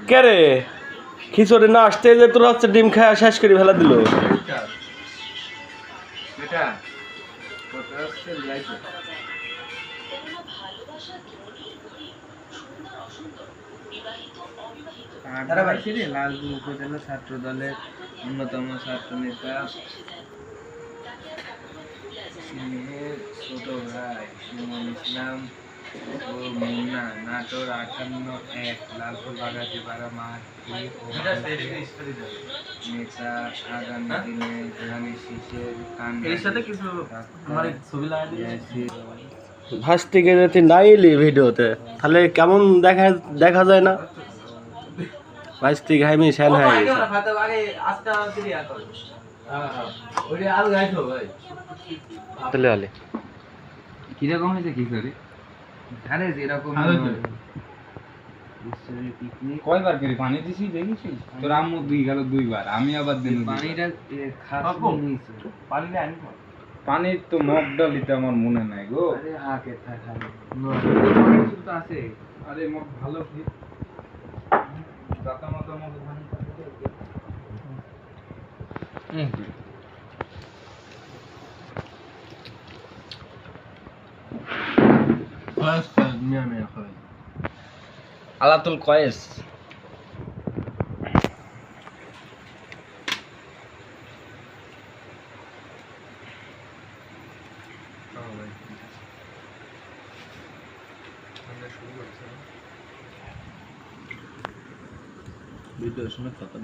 কে রে খিচুড়ি না আসতে যে তোর হচ্ছে ডিম খায় শেষ করে ফেলা দিল। লালপুর উপজেলা ছাত্র দলের অন্যতম ছাত্র নেতা ছোট ভাই সুমন ইসলাম ও মুন্না নাটোর 58-1 লালপুর বাগাতিপাড়া মাঠে নেতা আগামী দিনে ধানি শীষের ভাস থেকে যদি নাই এলি ভিডিওতে তাহলে কেমন দেখা যায় না। ভাস থেকে আমি শ্যান হয়ে গেছে। তাহলে হলে কিরকম হয়েছে খিচুড়ি? আরে যেরকম কয়বার করে পানি দিছিস দেখেছিস? তোর আম্মু দুই গেল দুইবার, আমি আবার দিন পানিটা পানির তো মগ ডালিতে আমার মনে নাই গো। আরে হাকে থাকা তো আছে। আরে মগ ভালো কি দাতা মাতা মগ ধান আলাতুল কয়েস ভিডিও শুনে কথা